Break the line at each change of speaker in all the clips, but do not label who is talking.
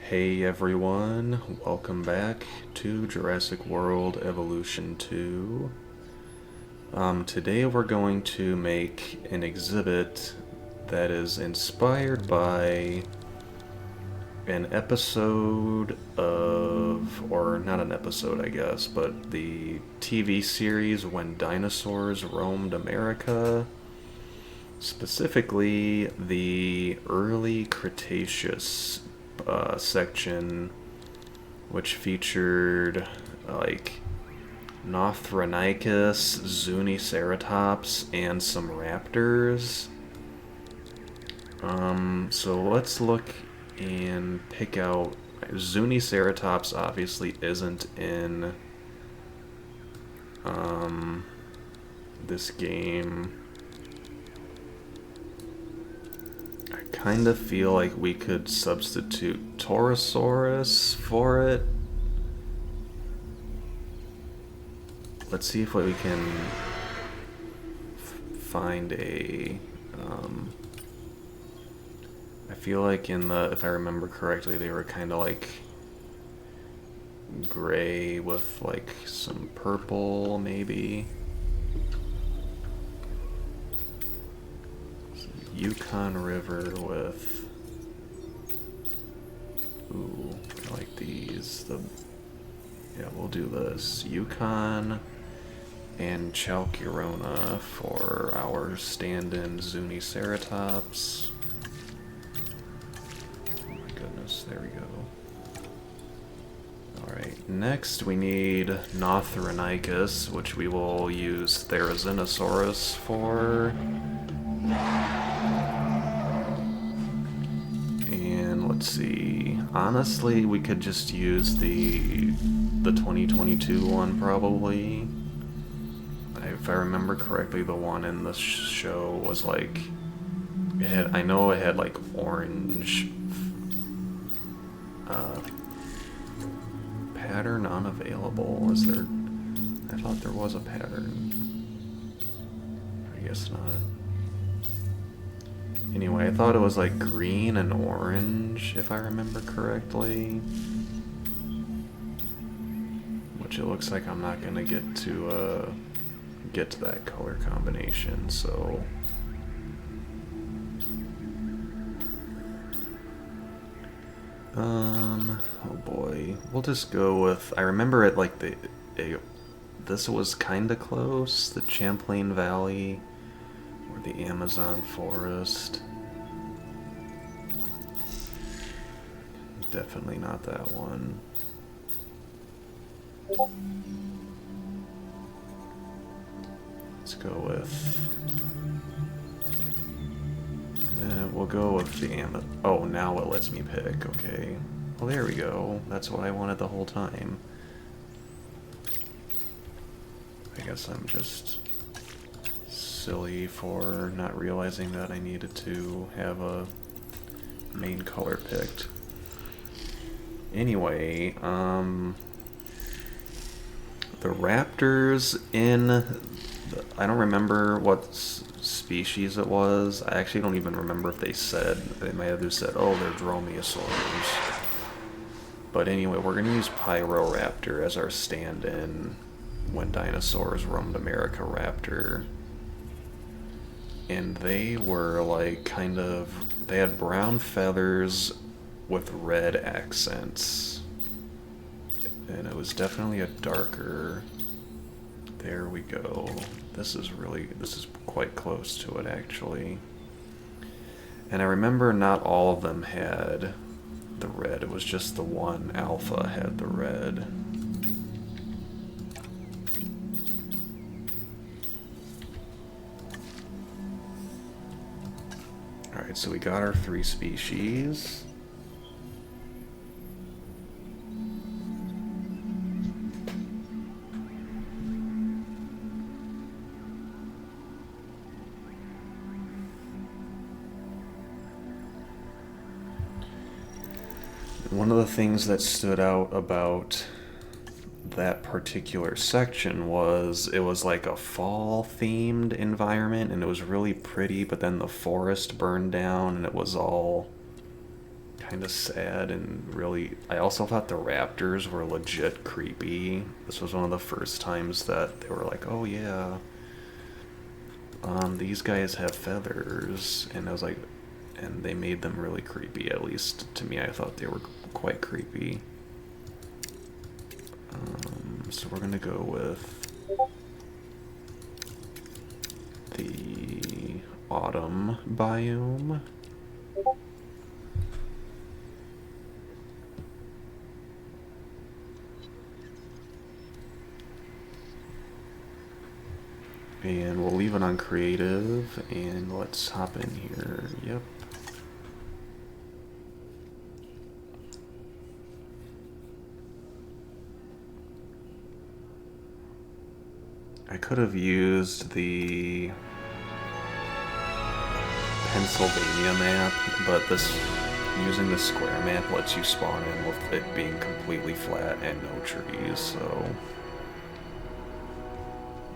Hey everyone, welcome back to Jurassic World Evolution 2. Today we're going to make an exhibit that is inspired by an episode of, or not an episode I guess, but the TV series When Dinosaurs Roamed America. Specifically, the early Cretaceous section, which featured like Nothronychus, Zuniceratops, and some raptors. So let's look and pick out. Zuniceratops obviously isn't in this game. Kind of feel like we could substitute Torosaurus for it. Let's see if we can find a. I feel like if I remember correctly, they were kind of like gray with like some purple, maybe. Yukon River with, ooh, I like these. Yeah, we'll do this. Yukon and Chalcurona for our stand-in Zuniceratops. Oh my goodness, there we go. Alright, next we need Nothronychus, which we will use Therizinosaurus for. Let's see. Honestly, we could just use the 2022 one probably. If I remember correctly, the one in the show was like I know it had like orange pattern unavailable. Is there? I thought there was a pattern. I guess not. Anyway, I thought it was like green and orange, if I remember correctly. Which it looks like I'm not gonna get to that color combination, so. Oh boy. We'll just go with, I remember it like this was kinda close, the Champlain Valley or the Amazon forest. Definitely not that one. Let's go with. We'll go with the Amazon. Oh, now it lets me pick. Okay. Well, there we go. That's what I wanted the whole time. I guess I'm just silly for not realizing that I needed to have a main color picked. Anyway, the raptors I don't remember what species it was. I actually don't even remember if they said. They might have just said, oh, they're dromaeosaurs. But anyway, we're going to use Pyroraptor as our stand-in When Dinosaurs Roamed America raptor. And they were like they had brown feathers with red accents. And it was definitely a darker. There we go. This is quite close to it actually. And I remember not all of them had the red. It was just the one alpha had the red. Alright, so we got our 3 species. One of the things that stood out about that particular section was it was like a fall themed environment and it was really pretty, but then the forest burned down and it was all kind of sad and really... I also thought the raptors were legit creepy. This was one of the first times that they were like, oh yeah, these guys have feathers. And I was like, and they made them really creepy, at least to me. I thought they were quite creepy. So we're gonna go with the autumn biome. And we'll leave it on creative, and let's hop in here. Yep. I could have used the Pennsylvania map, but using the square map lets you spawn in with it being completely flat and no trees, so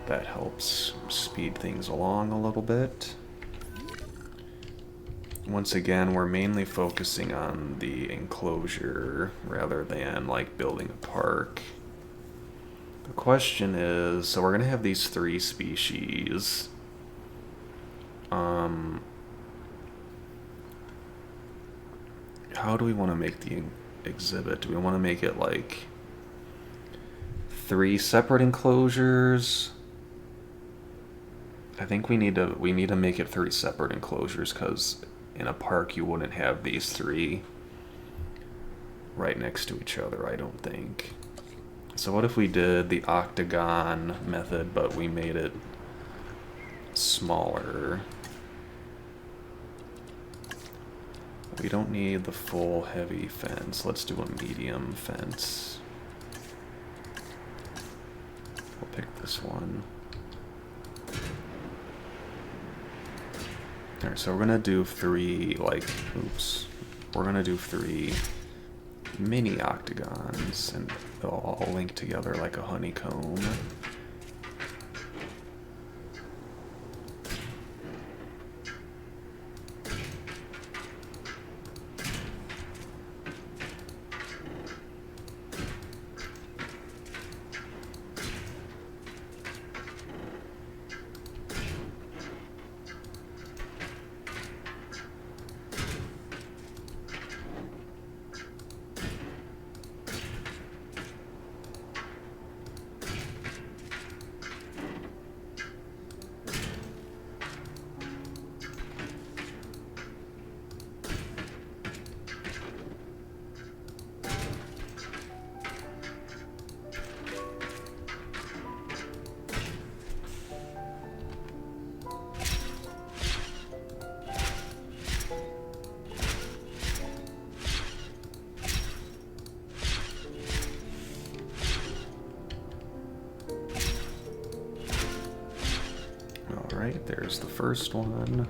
that helps speed things along a little bit. Once again, we're mainly focusing on the enclosure rather than like building a park. The question is, so we're gonna have these 3 species. How do we want to make the exhibit? Do we want to make it like 3 separate enclosures? I think we need to make it 3 separate enclosures, because in a park you wouldn't have these 3 right next to each other, I don't think. So what if we did the octagon method, but we made it smaller? We don't need the full heavy fence. Let's do a medium fence. We'll pick this one. Alright, so we're gonna do 3, like, oops. We're gonna do 3 mini octagons, and they'll all link together like a honeycomb. Alright, there's the first one.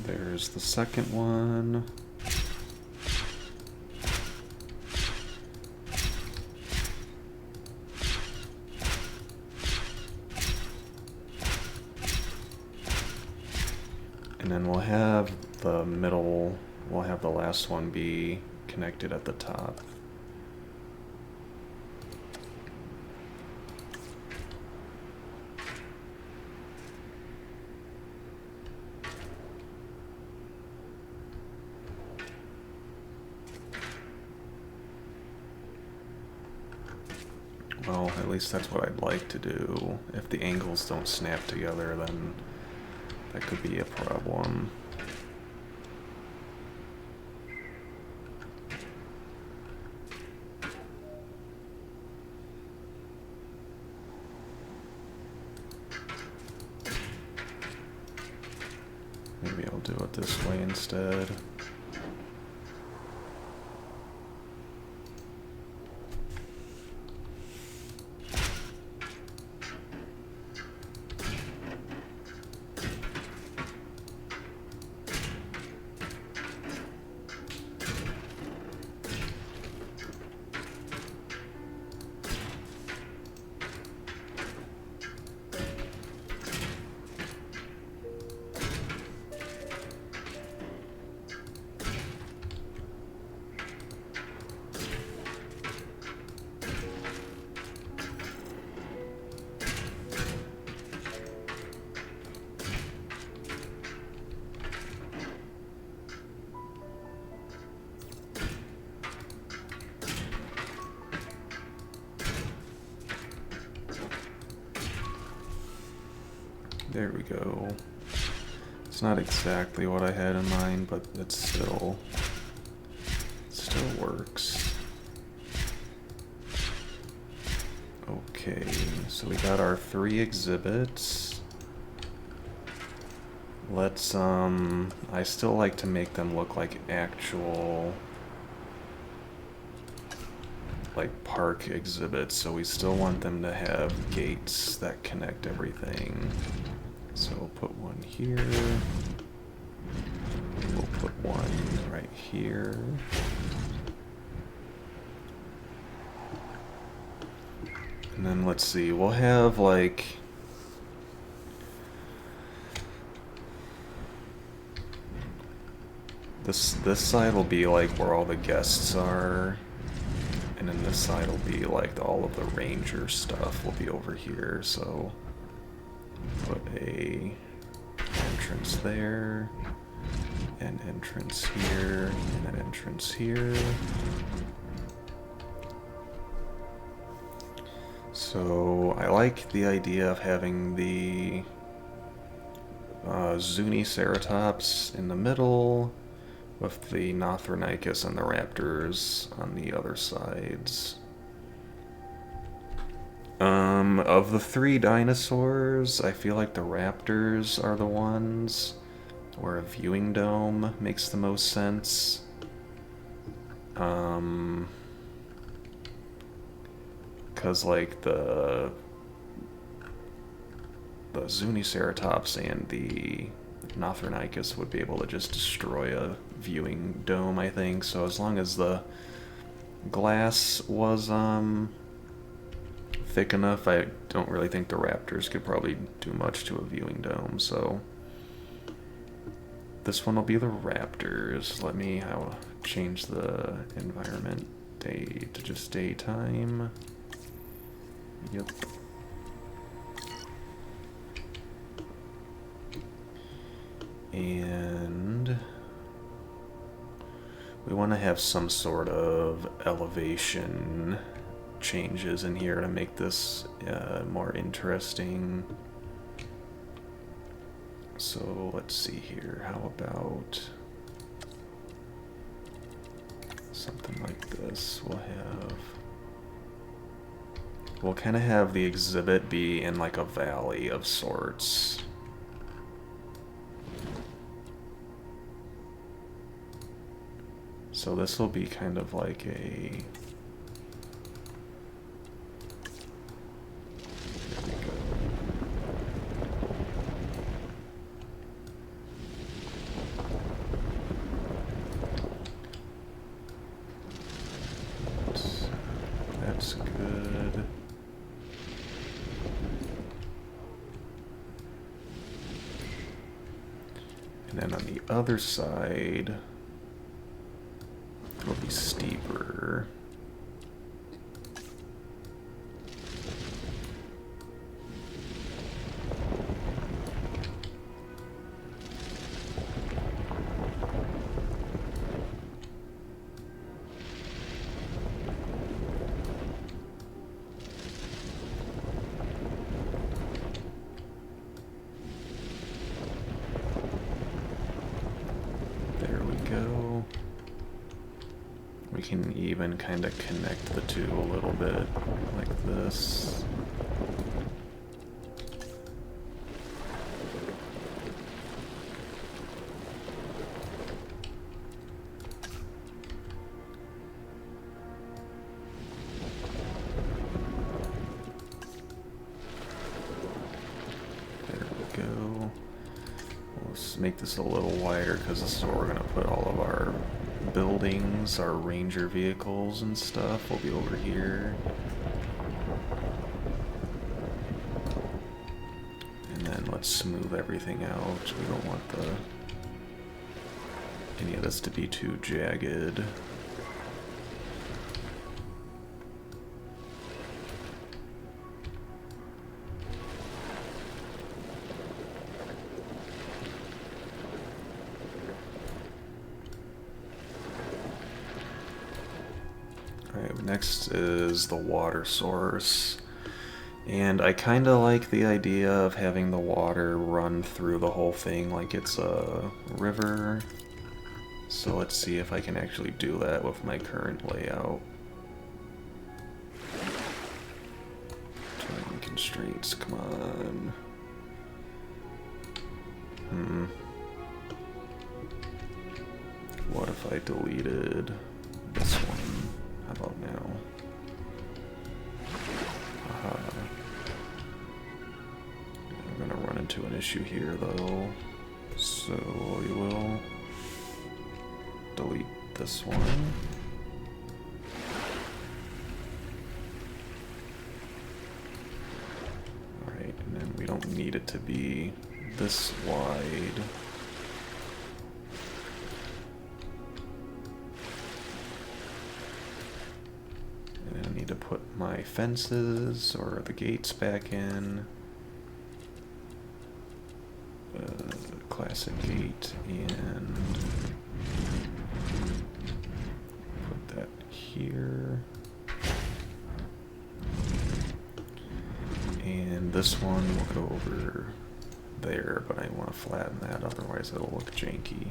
There's the second one. And then we'll have the middle, we'll have the last one be connected at the top. Well, at least that's what I'd like to do. If the angles don't snap together, then that could be a problem. Maybe I'll do it this way instead. There we go. It's not exactly what I had in mind, but it still works. Okay, so we got our 3 exhibits. Let's, I still like to make them look like actual, like, park exhibits, so we still want them to have gates that connect everything. So we'll put one here. We'll put one right here. And then let's see, we'll have like this side will be like where all the guests are. And then this side will be like all of the ranger stuff will be over here, so put a entrance there, an entrance here, and an entrance here. So I like the idea of having the Zuniceratops in the middle, with the Nothronychus and the raptors on the other sides. Of the 3 dinosaurs, I feel like the raptors are the ones where a viewing dome makes the most sense. Cause like the Zuniceratops and the Nothronychus would be able to just destroy a viewing dome, I think. So as long as the glass was thick enough, I don't really think the raptors could probably do much to a viewing dome. So this one will be the raptors. Let me change the environment day to just daytime. Yep. And we want to have some sort of elevation changes in here to make this more interesting. So let's see here. How about something like this? We'll kind of have the exhibit be in like a valley of sorts. So this will be kind of like a... There we go. That's good. And then on the other side, will be steeper. can even kind of connect the two a little bit, like this. Make this a little wider because this is where we're going to put all of our buildings, our ranger vehicles and stuff will be over here. And then let's smooth everything out. We don't want any of this to be too jagged. Next is the water source, and I kind of like the idea of having the water run through the whole thing like it's a river. So let's see if I can actually do that with my current layout. Terrain constraints, come on. What if I deleted this one? How about now? I'm gonna run into an issue here though, so we will delete this one. Alright, and then we don't need it to be this wide. To put my fences or the gates back in. Classic gate, and put that here. And this one will go over there, but I want to flatten that, otherwise it'll look janky.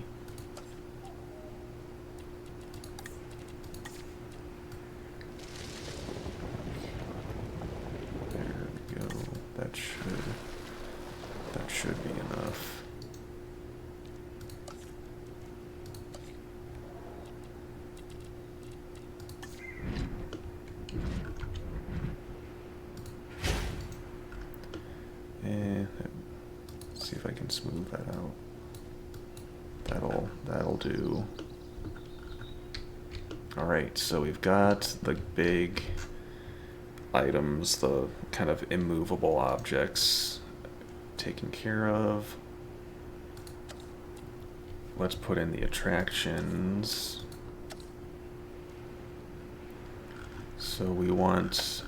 That should be enough. And see if I can smooth that out. That'll do. Alright, so we've got the big items, the kind of immovable objects taken care of. Let's put in the attractions. So we want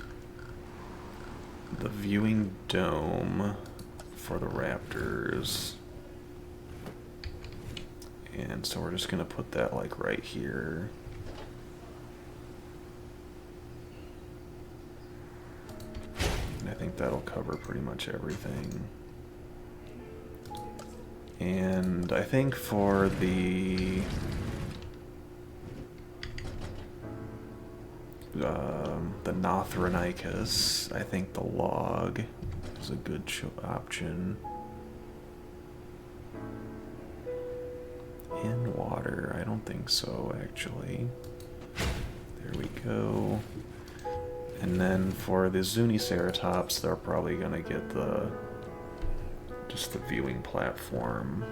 the viewing dome for the raptors. And so we're just gonna put that like right here. I think that'll cover pretty much everything. And I think for the Nothronychus, I think the log is a good option. In water, I don't think so, actually. There we go. And then for the Zuniceratops, they're probably gonna get just the viewing platform.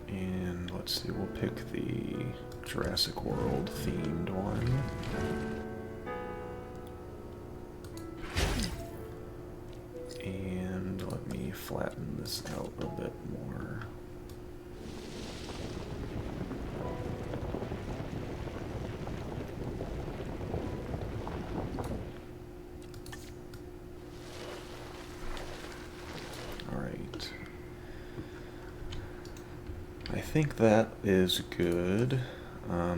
And let's see, we'll pick the Jurassic World themed one. And let me flatten this out a bit more. I think that is good.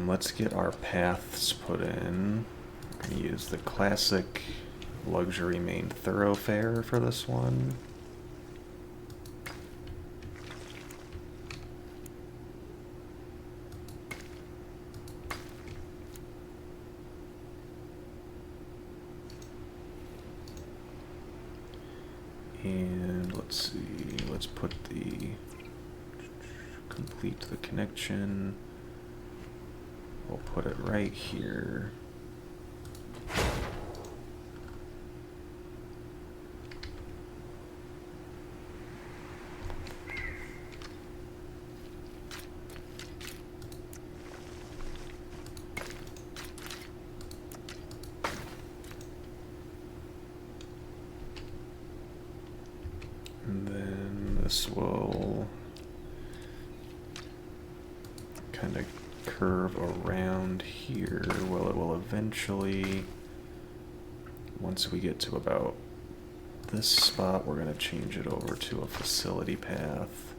Let's get our paths put in. I'm going to use the classic luxury main thoroughfare for this one. And let's see, let's put the complete the connection. We'll put it right here. And then this will kind of curve around here. Well, it will eventually, once we get to about this spot, we're going to change it over to a facility path.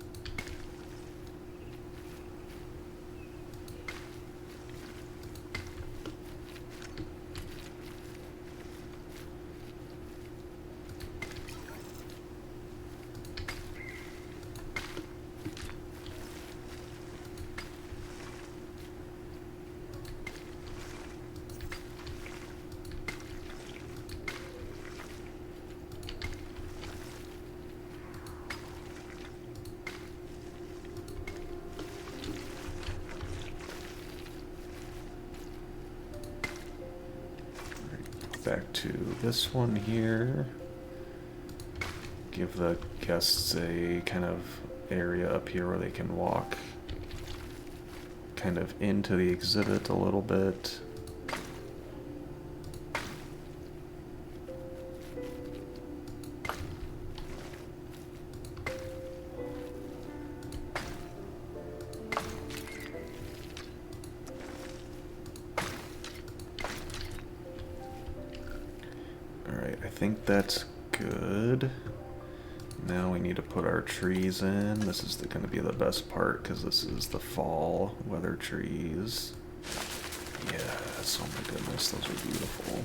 Back to this one here. Give the guests a kind of area up here where they can walk kind of into the exhibit a little bit. I think that's good. Now we need to put our trees in. This is going to be the best part because this is the fall weather trees. Yes, oh my goodness, those are beautiful.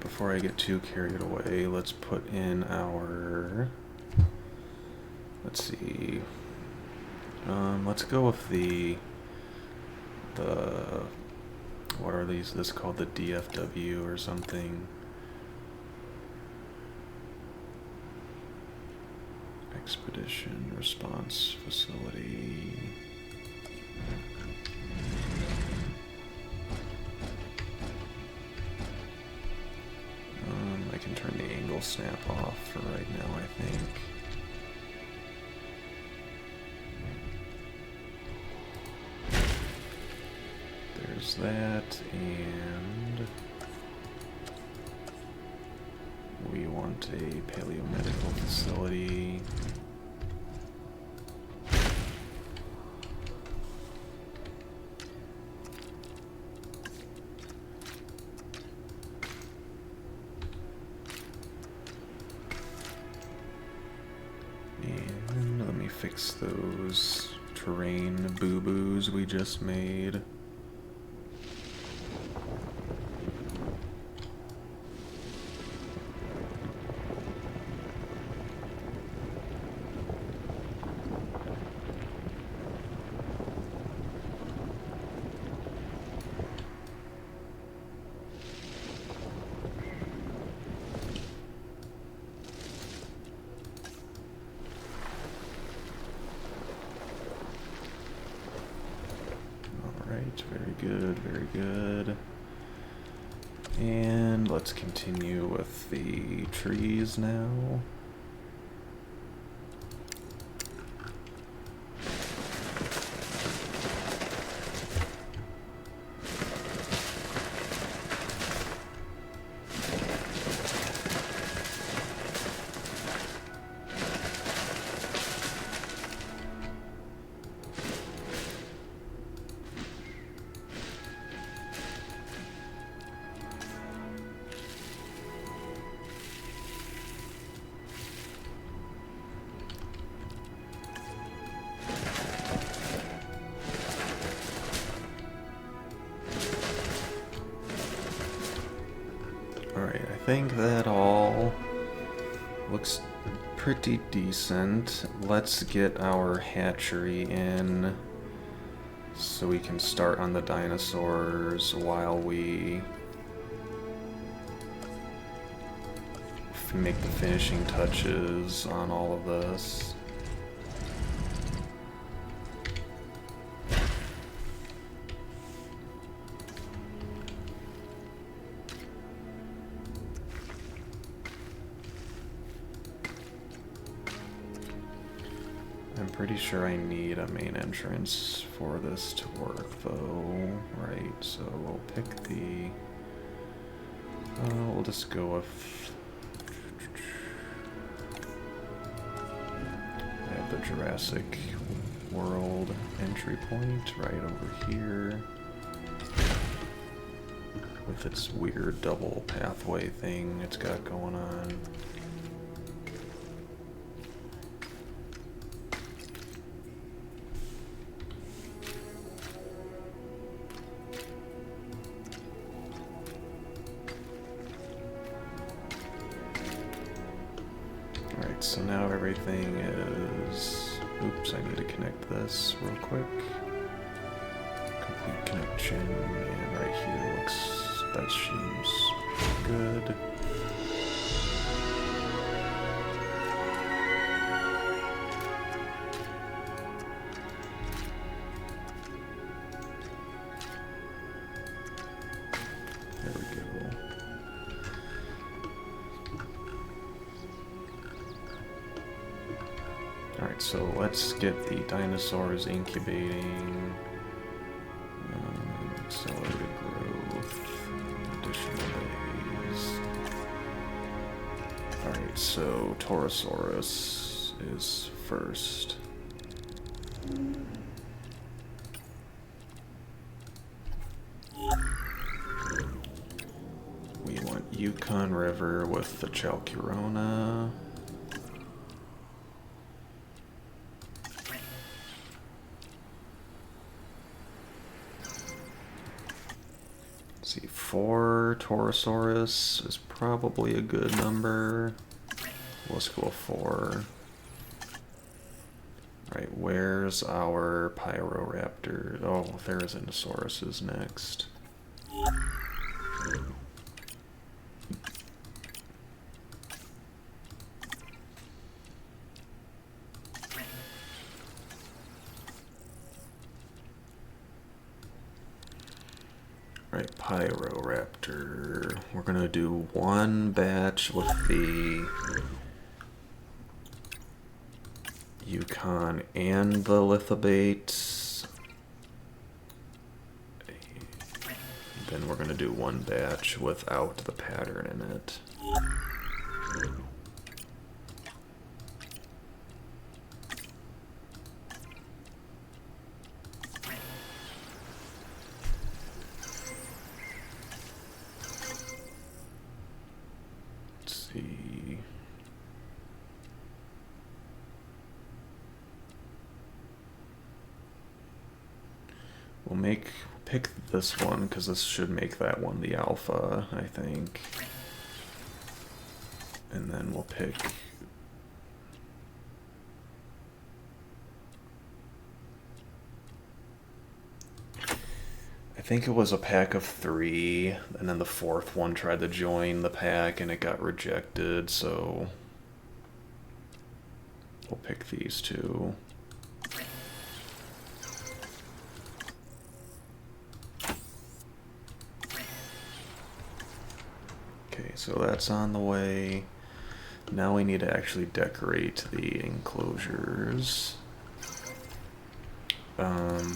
Before I get too carried away, let's put in our, let's see, let's go with the, what are these, this is called the DFW or something. Expedition Response Facility. I can turn the angle snap off for right now, I think. There's that, and we want a paleomedical facility. And let me fix those terrain boo-boos we just made. Very good, very good. And let's continue with the trees now. Alright, I think that all looks pretty decent. Let's get our hatchery in so we can start on the dinosaurs while we make the finishing touches on all of this. I'm pretty sure I need a main entrance for this to work, though. Right, so we'll pick the... we'll just go with... I have the Jurassic World entry point right over here. With its weird double pathway thing it's got going on. So now everything is... Oops, I need to connect this real quick. Complete connection, and right here looks... that seems good. There we go. Alright, so let's get the dinosaurs incubating. Accelerated growth. Additional days. Alright, so Torosaurus is first. We want Yukon River with the Chalcurona. See, 4 Torosaurus is probably a good number. Let's go 4. Right, where's our Pyroraptor? Oh, Therizinosaurus is next. Right, Pyroraptor. We're gonna do one batch with the Yukon and the Lithobates. Then we're gonna do one batch without the pattern in it. See. We'll pick this one because this should make that one the alpha, I think. And then we'll pick I think it was a pack of 3, and then the 4th one tried to join the pack and it got rejected, so we'll pick these 2. Okay, so that's on the way. Now we need to actually decorate the enclosures.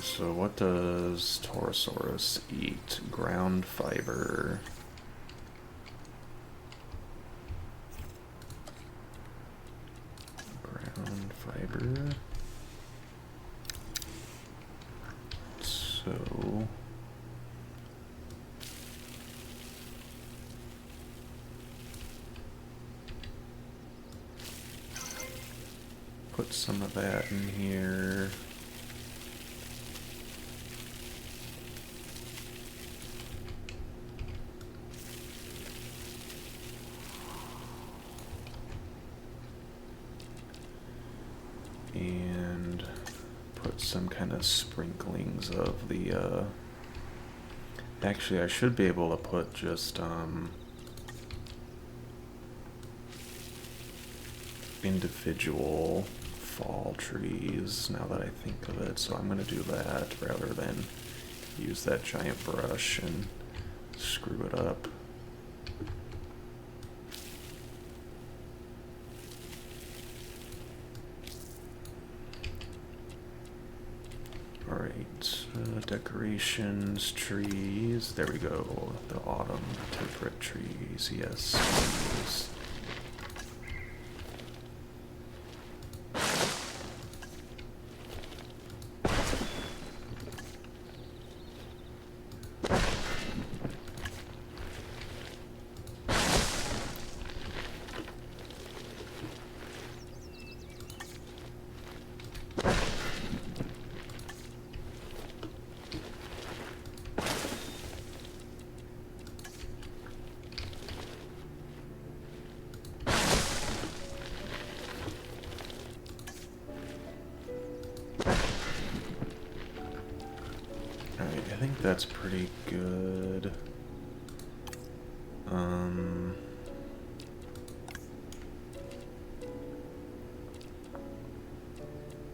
So what does Torosaurus eat? Ground fiber. Ground fiber. So... put some of that in here. some kind of sprinklings of the, actually, I should be able to put just, individual fall trees, now that I think of it, so I'm going to do that rather than use that giant brush and screw it up. Alright, decorations, trees, there we go, the autumn temperate trees, yes, trees. I think that's pretty good.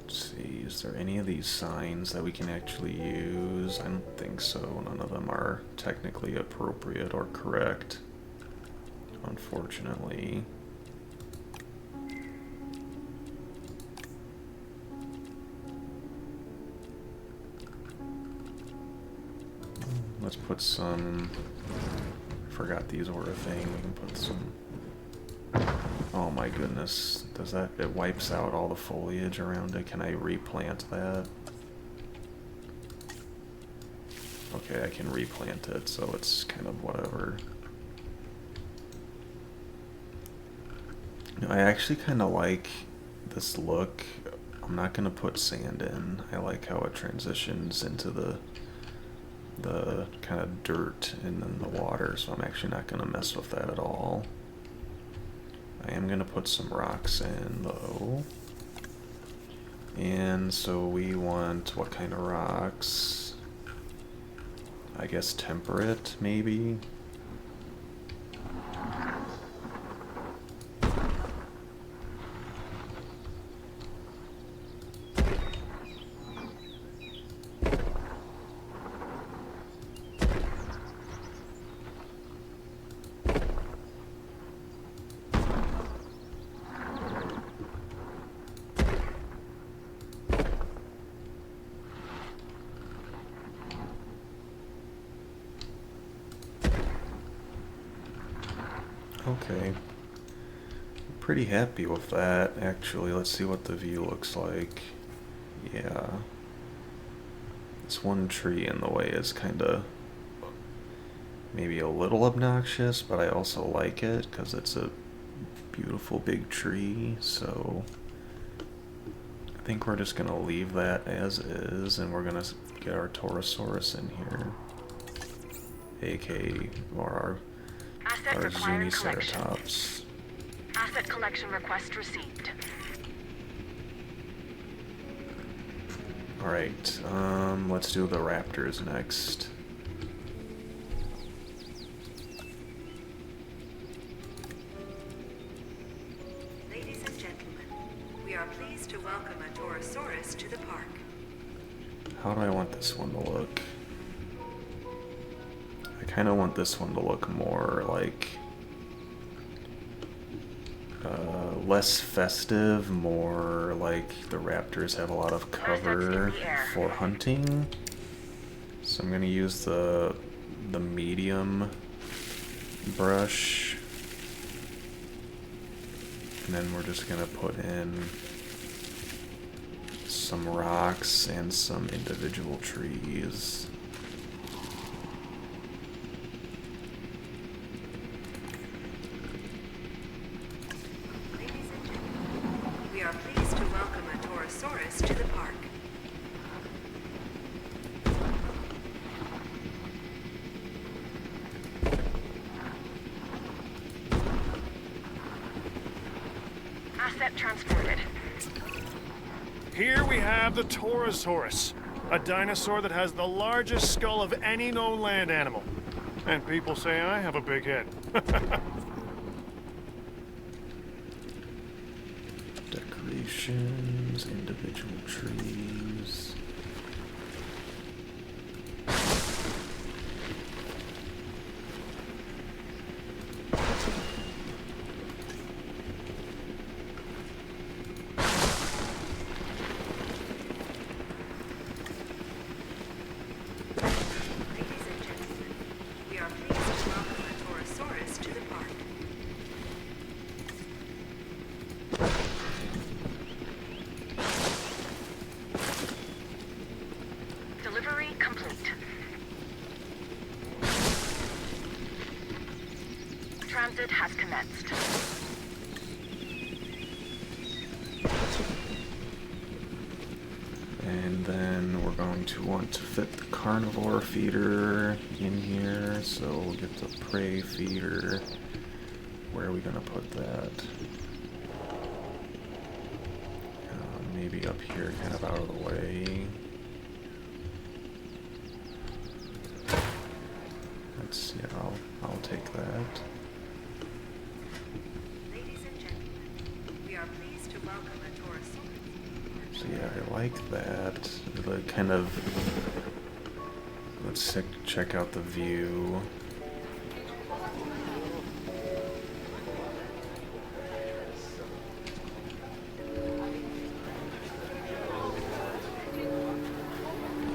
Let's see, is there any of these signs that we can actually use? I don't think so. None of them are technically appropriate or correct, unfortunately. Let's put some, I forgot these were a thing, we can put some, oh my goodness, does that, it wipes out all the foliage around it, can I replant that? Okay, I can replant it, so it's kind of whatever. I actually kind of like this look. I'm not going to put sand in, I like how it transitions into the kind of dirt and then the water, so I'm actually not going to mess with that at all. I am going to put some rocks in though. And so we want what kind of rocks? I guess temperate, maybe? Okay, pretty happy with that, actually. Let's see what the view looks like. Yeah, this one tree in the way is kind of maybe a little obnoxious, but I also like it because it's a beautiful big tree, so I think we're just gonna leave that as is, and we're gonna get our Torosaurus in here, aka our Zuniceratops.
Asset collection request received.
Alright, let's do the raptors next.
Ladies and gentlemen, we are pleased to welcome a Torosaurus to the park.
How do I want this one to look? I kind of want this one to look more like less festive, more like the raptors have a lot of cover for hunting. So I'm gonna use the medium brush, and then we're just gonna put in some rocks and some individual trees.
To the park.
Asset transported.
Here we have the Torosaurus, a dinosaur that has the largest skull of any known land animal. And people say I have a big head.
Decorations, individual trees.
Delivery complete. Transit has commenced.
And then we're going to want to fit the carnivore feeder in here, so we'll get the prey feeder. Where are we going to put that? Maybe up here, kind of out of the way. That's, yeah, I'll take that.
Ladies and gentlemen, we are pleased to welcome a Torosaurus.
So yeah, I like that. The kind of, let's check out the view.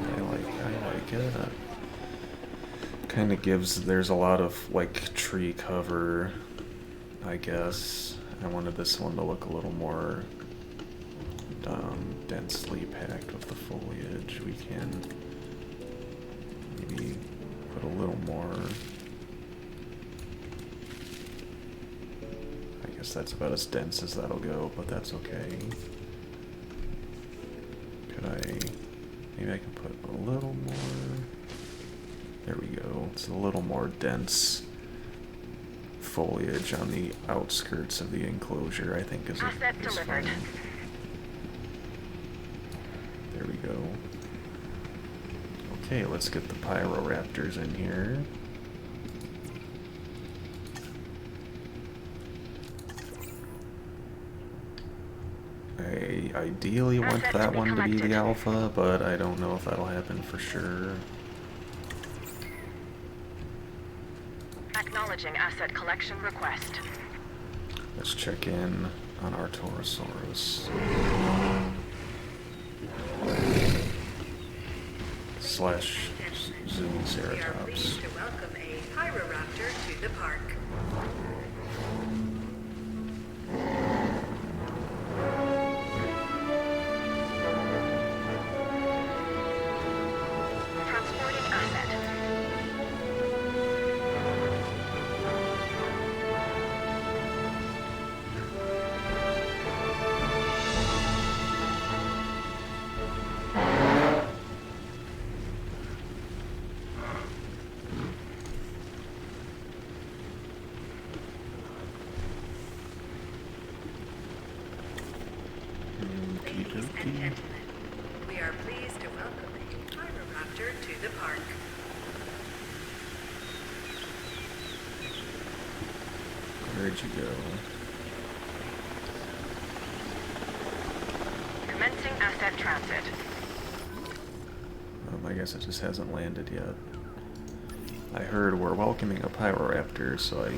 I like it. Kind of gives, there's a lot of like tree cover, I guess. I wanted this one to look a little more densely packed with the foliage. We can maybe put a little more. I guess that's about as dense as that'll go, but that's okay. Maybe I can put a little more. There we go. It's a little more dense foliage on the outskirts of the enclosure, I think is
Delivered.
fine. There we go. Okay, let's get the Pyroraptors in here. I ideally want that one to be the alpha, but I don't know if that'll happen for sure.
Acknowledging asset collection request.
Let's check in on our Torosaurus. Slash
We are pleased
Zuniceratops.
to welcome a Pyroraptor to the park.
Transporting asset.
Ladies and gentlemen, we are pleased to welcome a Pyroraptor to the park.
Where'd you go?
Commencing asset transit.
I guess it just hasn't landed yet. I heard we're welcoming a Pyroraptor, so I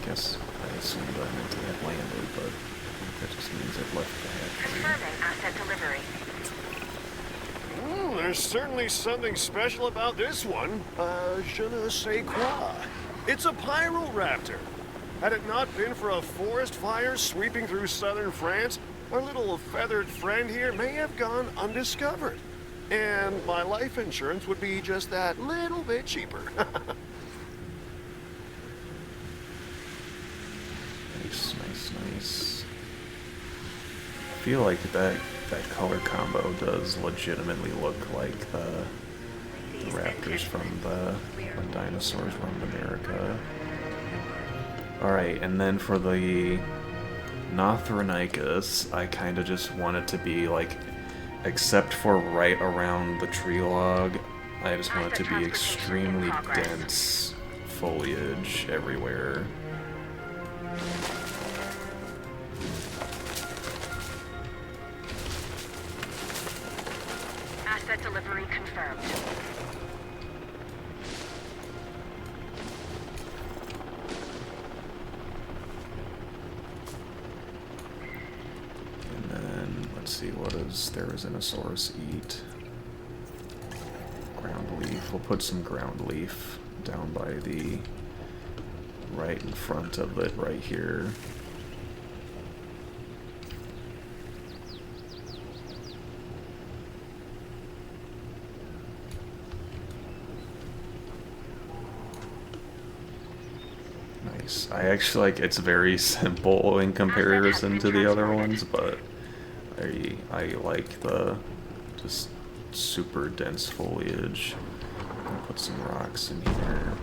guess I assumed that meant it had landed, but I think that just means it left the hatchery.
Confirming asset delivery.
There's certainly something special about this one. Je ne sais quoi. It's a Pyroraptor. Had it not been for a forest fire sweeping through southern France, our little feathered friend here may have gone undiscovered. And my life insurance would be just that little bit cheaper.
Nice, nice, nice. I feel like that color combo does legitimately look like the raptors from the when Dinosaurs Roamed America. Alright, and then for the Nothronychus, I kind of just want it to be like except for right around the tree log, I just want it to be extremely dense foliage everywhere.
Asset delivery confirmed.
And then, let's see, what does Therizinosaurus eat? Ground leaf. We'll put some ground leaf down by the right in front of it right here. Nice. I actually like it's very simple in comparison to the other ones, but I like the just super dense foliage. I'll put some rocks in here.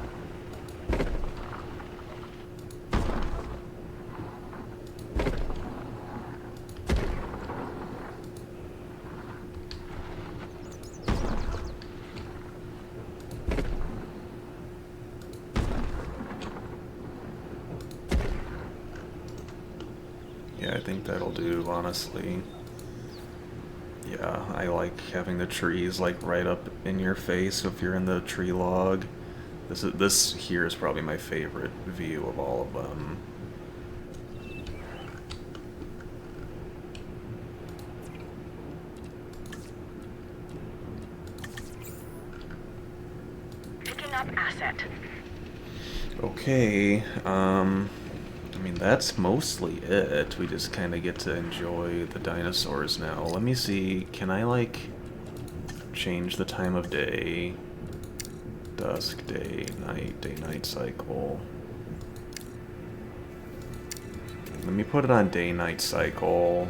Yeah, I think that'll do, honestly. Yeah, I like having the trees like right up in your face if you're in the tree log. This here is probably my favorite view of all of them.
Picking up asset.
Okay, I mean, that's mostly it. We just kind of get to enjoy the dinosaurs now. Let me see, can I, like, change the time of day? Dusk, day, night cycle. Let me put it on day-night cycle,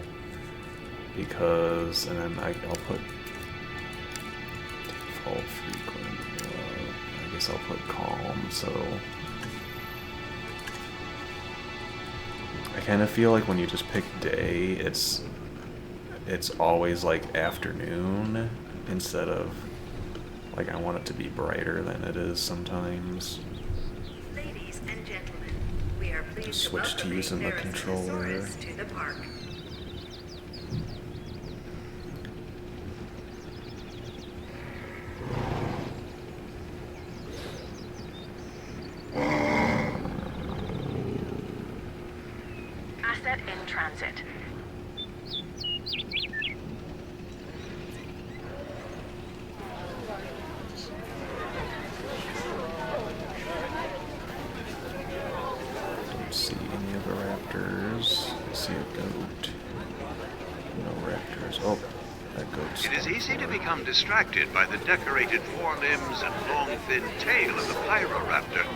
because, and then I'll put default frequent. I guess I'll put calm, so... I kind of feel like when you just pick day, it's always like afternoon instead of like I want it to be brighter than it is sometimes.
Ladies and gentlemen, we are pleased
Switch to using the controller.
To the park.
Asset in transit.
Don't see any of the raptors. I see a goat. No raptors. Oh, that goat's...
It is easy to become distracted by the decorated forelimbs and long, thin tail of the Pyroraptor.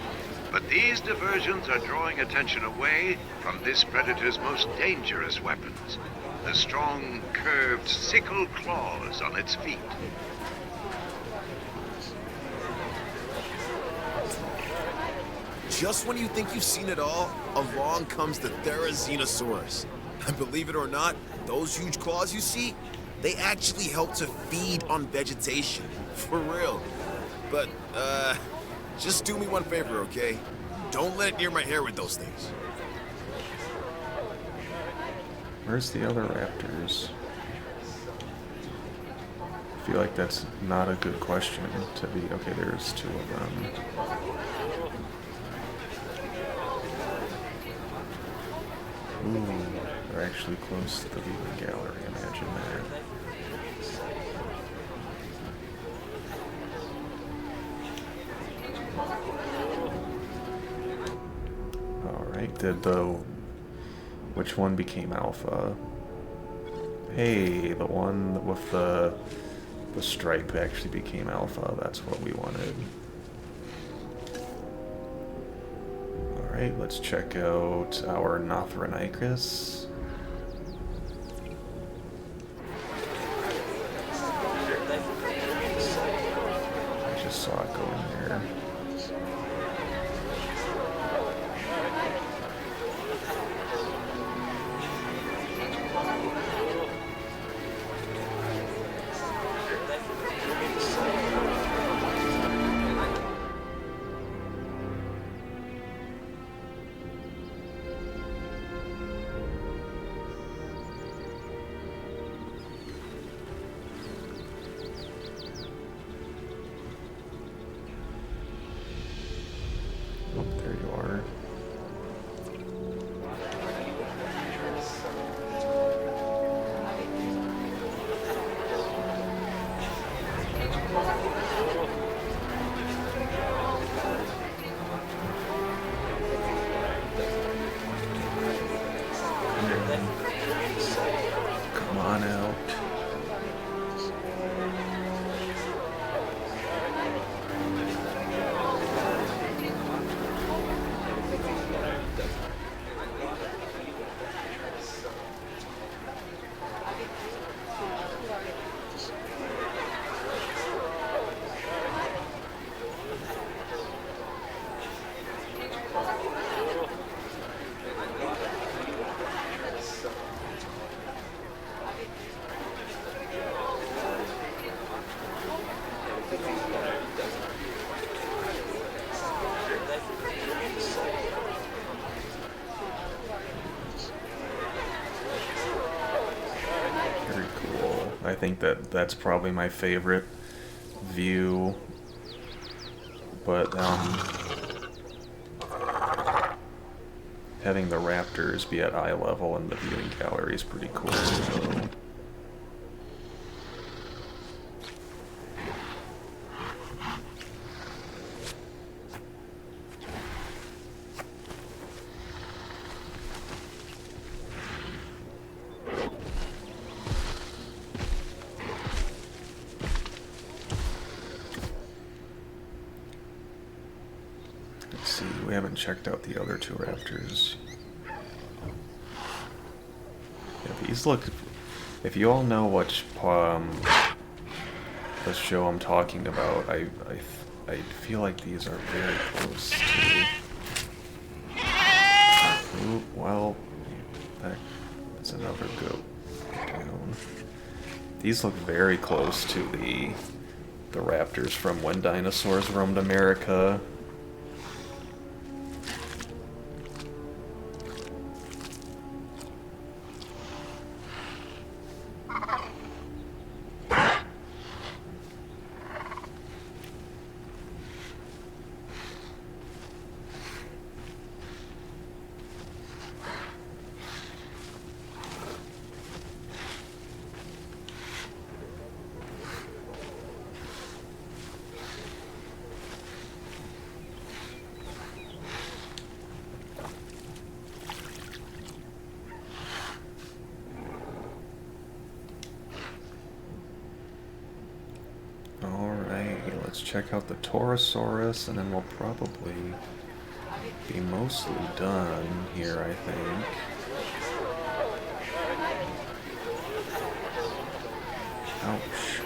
But these diversions are drawing attention away from this predator's most dangerous weapons, the strong, curved, sickle claws on its feet.
Just when you think you've seen it all, along comes the Therizinosaurus. And believe it or not, those huge claws you see, they actually help to feed on vegetation. For real. But, just do me one favor, okay? Don't let it near my hair with those things.
Where's the other raptors? I feel like that's not a good question to be... Okay, there's two of them. Ooh, they're actually close to the viewing gallery, imagine that. Alright, which one became alpha? Hey, the one with the stripe actually became alpha, that's what we wanted. Alright, let's check out our Nothronychus. I just saw it go in there. think that that's probably my favorite view. But having the raptors be at eye level in the viewing gallery is pretty cool. So. We haven't checked out the other two raptors. Yeah, these look... If you all know which the show I'm talking about, I feel like these are very close to... Ooh, well, that's another goat down. These look very close to the raptors from when Dinosaurs Roamed America. Let's check out the Torosaurus, and then we'll probably be mostly done here, I think. Ouch.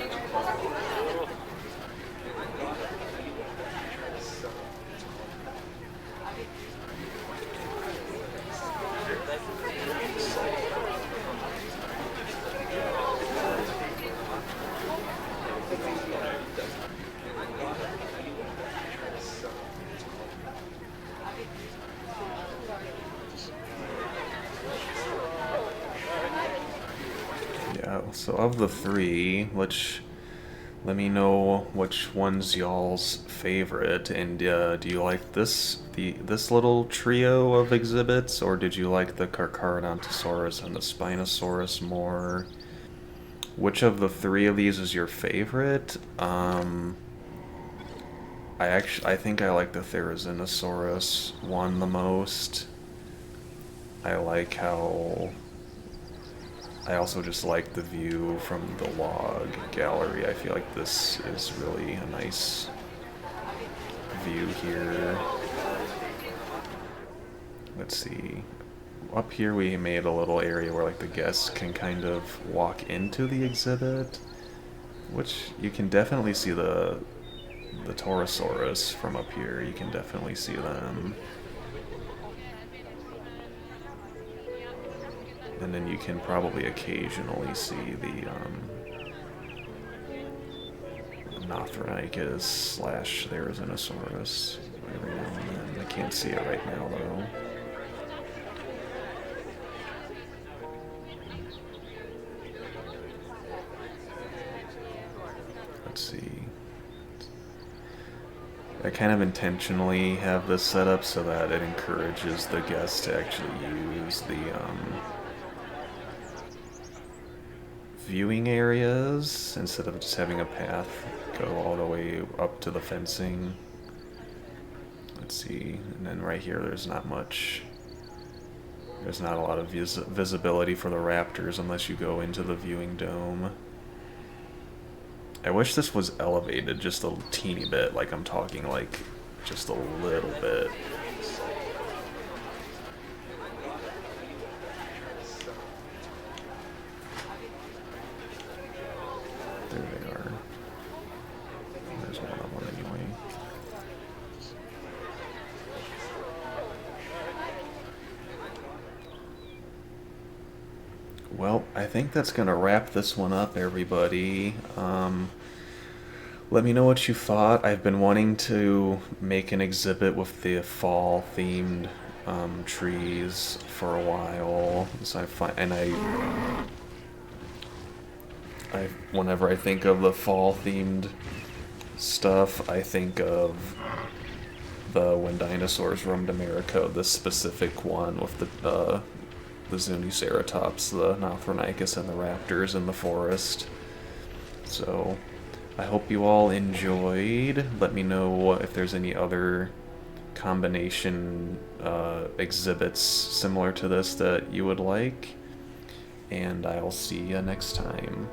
So of the three, let me know which one's y'all's favorite, and do you like this little trio of exhibits, or did you like the Carcharodontosaurus and the Spinosaurus more? Which of the three of these is your favorite? I think I like the Therizinosaurus one the most. I like how... I also just like the view from the log gallery. I feel like this is really a nice view here. Let's see. Up here we made a little area where like the guests can kind of walk into the exhibit, which you can definitely see the Torosaurus from up here. You can definitely see them. And then you can probably occasionally see the Nothronychus / Therizinosaurus every now and then. I can't see it right now though. Let's see. I kind of intentionally have this set up so that it encourages the guests to actually use the viewing areas instead of just having a path go all the way up to the fencing. Let's see, and then right here there's not much, there's not a lot of visibility for the raptors unless you go into the viewing dome. I wish this was elevated just a teeny bit, like I'm talking like just a little bit. There they are. There's one of them anyway. Well, I think that's gonna wrap this one up, everybody. Let me know what you thought. I've been wanting to make an exhibit with the fall-themed trees for a while, so whenever I think of the fall-themed stuff, I think of the When Dinosaurs Roamed America, the specific one with the Zuniceratops, the Nothronychus, and the raptors in the forest. So, I hope you all enjoyed. Let me know if there's any other combination exhibits similar to this that you would like. And I'll see you next time.